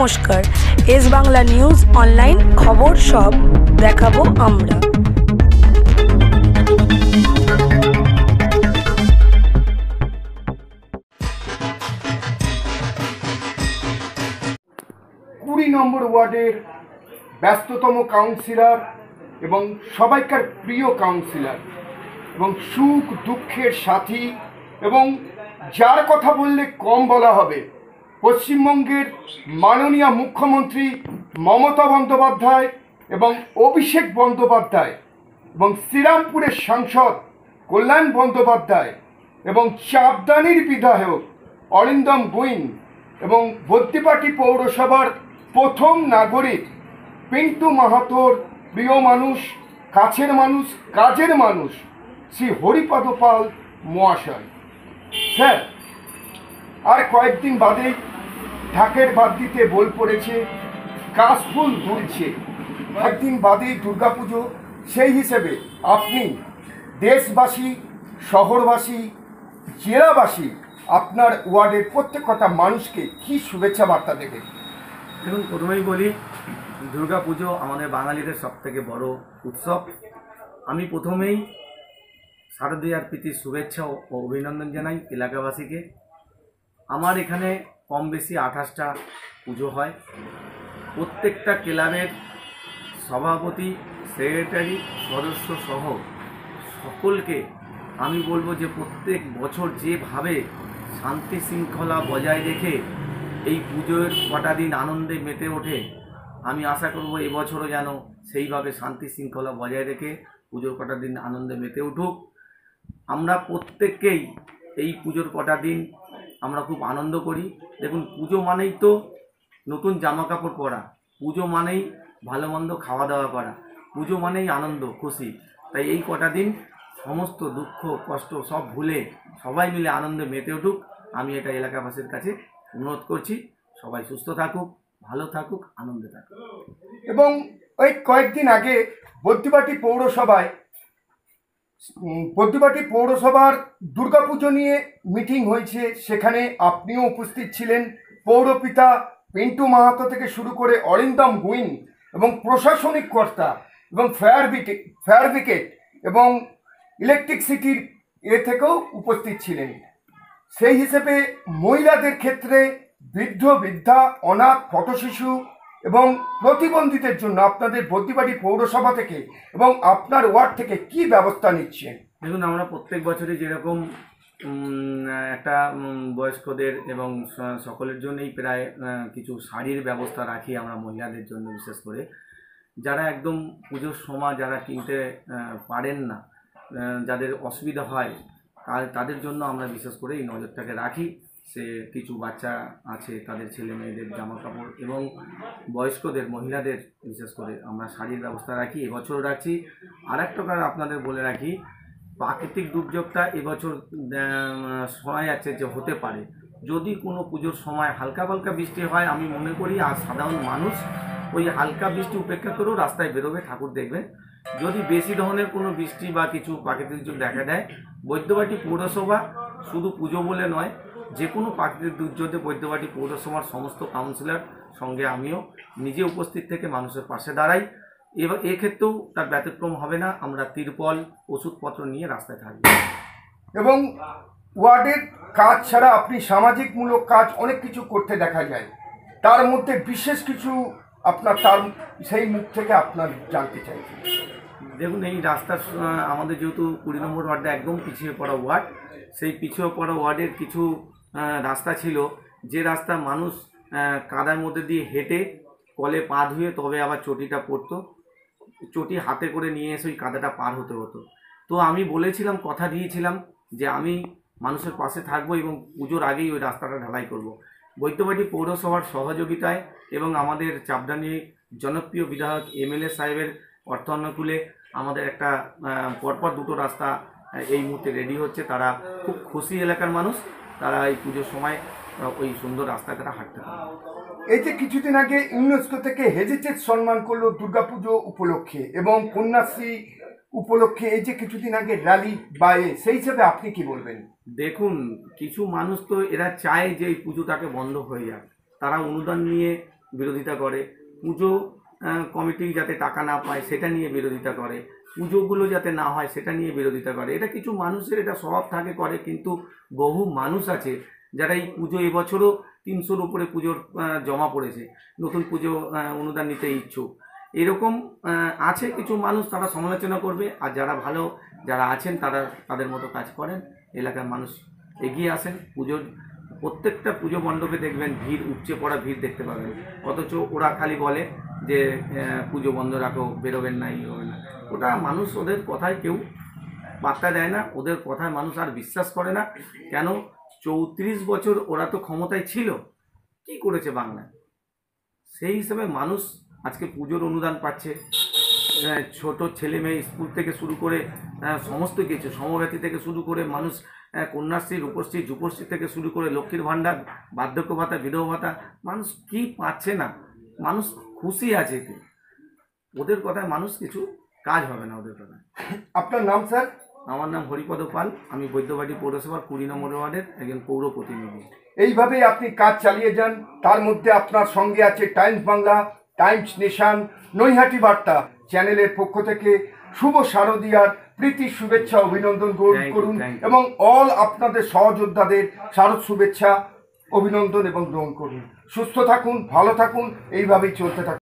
নমস্কার, S Bangla news online খবর সব দেখাবো আমরা। কুড়ি নম্বর ওয়ার্ডের ব্যস্ততম কাউন্সিলর এবং সবাইকার প্রিয় কাউন্সিলর এবং সুখ দুঃখের সাথী এবং যার কথা বললে কম বলা হবে, পশ্চিমবঙ্গের মাননীয় মুখ্যমন্ত্রী মমতা বন্দ্যোপাধ্যায় এবং অভিষেক বন্দ্যোপাধ্যায় এবং শ্রীরামপুরের সাংসদ কল্যাণ বন্দ্যোপাধ্যায় এবং চাপদানির বিধায়ক অরিন্দম গুইন এবং বদ্দিপাটি পৌরসভার প্রথম নাগরিক পিন্টু মাহাতোর প্রিয় মানুষ, কাছের মানুষ, কাজের মানুষ শ্রী হরিপদ পাল মহাশয়। স্যার, আর কয়েকদিন বাদেই ঢাকের বাদ্যিতে বোল পড়েছে, কাশফুল দুলছে, একদিন বাদেই দুর্গাপুজো। সেই হিসেবে আপনি দেশবাসী, শহরবাসী, জেলাবাসী, আপনার ওয়ার্ডের প্রত্যেকটা মানুষকে কি শুভেচ্ছা বার্তা দেবেন? দেখুন, প্রথমেই বলি, দুর্গাপুজো আমাদের বাঙালিদের সবথেকে বড় উৎসব। আমি প্রথমেই শারদীয়ার প্রীতির শুভেচ্ছা ও অভিনন্দন জানাই এলাকাবাসীকে। আমার এখানে কম বেশি 28টা পুজো হয়। প্রত্যেকটা ক্লাবের সভাপতি, সেক্রেটারি, সদস্য সহ সকলকে আমি বলবো যে প্রত্যেক বছর যেভাবে শান্তি শৃঙ্খলা বজায় রেখে এই পুজোর কটা দিন আনন্দে মেতে ওঠে, আমি আশা করব এবছরও যেন সেইভাবে শান্তি শৃঙ্খলা বজায় রেখে পুজোর কটা দিন আনন্দে মেতে উঠুক। আমরা প্রত্যেককেই এই পুজোর কটা দিন আমরা খুব আনন্দ করি। দেখুন, পুজো মানেই তো নতুন জামা কাপড় পরা, পুজো মানেই ভালো মন্দ খাওয়া দাওয়া করা, পুজো মানেই আনন্দ খুশি। তাই এই কটা দিন সমস্ত দুঃখ কষ্ট সব ভুলে সবাই মিলে আনন্দে মেতে উঠুক, আমি এটা এলাকাবাসীর কাছে অনুরোধ করছি। সবাই সুস্থ থাকুক, ভালো থাকুক, আনন্দে থাকুক। এবং ওই কয়েকদিন আগে বদ্দিপাটি পৌরসভার দুর্গাপুজো নিয়ে মিটিং হয়েছে, সেখানে আপনিও উপস্থিত ছিলেন। পৌরপিতা পিন্টু মাহাতো থেকে শুরু করে অরিন্দম গুইন এবং প্রশাসনিক কর্তা এবং ফায়ার ব্রিগেড এবং ইলেকট্রিসিটির থেকেও উপস্থিত ছিলেন। সেই হিসেবে মহিলাদের ক্ষেত্রে বৃদ্ধ বৃদ্ধা, অনাথ, পথশিশু এবং প্রতিবন্ধীদের জন্য আপনাদের বদ্দিপাটি পৌরসভা থেকে এবং আপনার ওয়ার্ড থেকে কি ব্যবস্থা নিচ্ছেন? দেখুন, আমরা প্রত্যেক বছরই যেরকম একটা বয়স্কদের এবং সকলের জন্যই প্রায় কিছু শাড়ির ব্যবস্থা রাখি আমরা মহিলাদের জন্য, বিশেষ করে যারা একদম পুজোর সময় যারা কিনতে পারেন না, যাদের অসুবিধা হয়, তাদের জন্য আমরা বিশেষ করে এই নজরটাকে রাখি। সে কিছু বাচ্চা আছে, তাদের ছেলে মেয়েদের জামা কাপড় এবং বয়স্কদের, মহিলাদের বিশেষ করে আমরা শাড়ির ব্যবস্থা রাখি, এবছরও রাখছি। আর একটা কারণ আপনাদের বলে রাখি, প্রাকৃতিক দুর্যোগটা এবছর শোনা যাচ্ছে যে হতে পারে। যদি কোনো পুজোর সময় হালকা হালকা বৃষ্টি হয়, আমি মনে করি আর সাধারণ মানুষ ওই হালকা বৃষ্টি উপেক্ষা করেও রাস্তায় বেরোবে, ঠাকুর দেখবেন। যদি বেশি ধরনের কোনো বৃষ্টি বা কিছু প্রাকৃতিক দুর্যোগ দেখা দেয়, বৈদ্যবাটি পৌরসভা শুধু পুজো বলে নয়, যে কোনো প্রাকৃতিক দুর্যোগে বৈদ্যবাটি পৌরসভার সমস্ত কাউন্সিলর সঙ্গে আমিও নিজে উপস্থিত থেকে মানুষের পাশে দাঁড়াই। এবার এক্ষেত্রেও তার ব্যতিক্রম হবে না, আমরা তিরপল, ওষুধপত্র নিয়ে রাস্তায় থাকব। এবং ওয়ার্ডের কাজ ছাড়া আপনি সামাজিকমূলক কাজ অনেক কিছু করতে দেখা যায়, তার মধ্যে বিশেষ কিছু আপনার সেই মুখ থেকে আপনার জানতে চাই। দেখুন, এই রাস্তার আমাদের যেহেতু 20 নম্বর ওয়ার্ডটা একদম পিছিয়ে পড়া ওয়ার্ড, সেই পিছিয়ে পড়া ওয়ার্ডের কিছু রাস্তা ছিল, যে রাস্তা মানুষ কাদার মধ্যে দিয়ে হেঁটে কলে পা ধুয়ে তবে আবার চটিটা পড়তো, চটি হাতে করে নিয়ে এসে ওই কাদাটা পার হতে হতো। তো আমি বলেছিলাম, কথা দিয়েছিলাম যে আমি মানুষের পাশে থাকবো এবং পুজোর আগেই ওই রাস্তাটা ঢালাই করব। বৈদ্যবাটি পৌরসভার সহযোগিতায় এবং আমাদের চাপদানি জনপ্রিয় বিধায়ক MLA সাহেবের অর্থানুকূলে আমাদের একটা পরপর দুটো রাস্তা এই মুহূর্তে রেডি হচ্ছে। তারা খুব খুশি, এলাকার মানুষ, তারা এই পুজোর সময় ওই সুন্দর রাস্তাটা হাঁটতে পারে। এই যে কিছুদিন আগে ইউনেস্কো থেকে হেরিটেজ সম্মান করলো দুর্গাপুজো উপলক্ষে এবং কন্যাশ্রী উপলক্ষে, এই যে কিছুদিন আগে র্যালি সেই হিসেবে আপনি কি বলবেন? দেখুন, কিছু মানুষ তো এরা চায় যে এই পুজোটাকে বন্ধ হয়ে যাক, তারা অনুদান নিয়ে বিরোধিতা করে, পুজো কমিটি যাতে টাকা না পায় সেটা নিয়ে বিরোধিতা করে, পুজোগুলো যাতে না হয় সেটা নিয়ে বিরোধিতা করে। এটা কিছু মানুষের এটা স্বভাব থাকে করে, কিন্তু বহু মানুষ আছে যারা এই পুজো এবছরও 300-র উপরে পুজোর জমা পড়েছে, নতুন পুজো অনুদান নিতে ইচ্ছুক। এরকম আছে কিছু মানুষ, তারা সমালোচনা করবে, আর যারা ভালো যারা আছেন তারা তাদের মতো কাজ করেন, এলাকার মানুষ এগিয়ে আসেন। পুজোর প্রত্যেকটা পুজো মণ্ডপে দেখবেন ভিড়, উপচে পড়া ভিড় দেখতে পাবেন, অথচ ওরা খালি বলে যে পুজো বন্ধ রাখো, বেরোবেন না, এই হবেন না। ওটা মানুষ, ওদের কথায় কেউ পাত্তা দেয় না, ওদের কথায় মানুষ আর বিশ্বাস করে না। কেন? 34 বছর ওরা তো ক্ষমতায় ছিল, কি করেছে বাংলায়? সেই হিসেবে মানুষ আজকে পুজোর অনুদান পাচ্ছে, ছোট ছেলে মেয়ে স্কুল থেকে শুরু করে সমস্ত কিছু, সমব্যথী থেকে শুরু করে মানুষ, কন্যাশ্রী, রূপশ্রী, যুবশ্রী থেকে শুরু করে লক্ষ্মীর ভাণ্ডার, বার্ধক্য ভাতা, বিধবা ভাতা, মানুষ কি পাচ্ছে না, মানুষ খুশি আছে। কি ওদের কথায় মানুষ কিছু কাজ হবে না ওদের কথায়। আপনার নাম স্যার? আমার নাম হরিপদ পাল, আমি বৈদ্যবাটি পৌরসভার 20 নম্বর ওয়ার্ডের একজন পৌর প্রতিনিধি। এইভাবেই আপনি কাজ চালিয়ে যান। তার মধ্যে আপনার সঙ্গে আছে Times Bangla, Times nation, Naihati বার্তা চ্যানেলের পক্ষ থেকে শুভ শারদীয়ার প্রীতি শুভেচ্ছা অভিনন্দন গ্রহণ করুন এবং অল আপনাদের সহযোদ্ধাদের শারদ শুভেচ্ছা অভিনন্দন এবং গ্রহণ করুন। সুস্থ থাকুন, ভালো থাকুন, এইভাবেই চলতে থাকুন।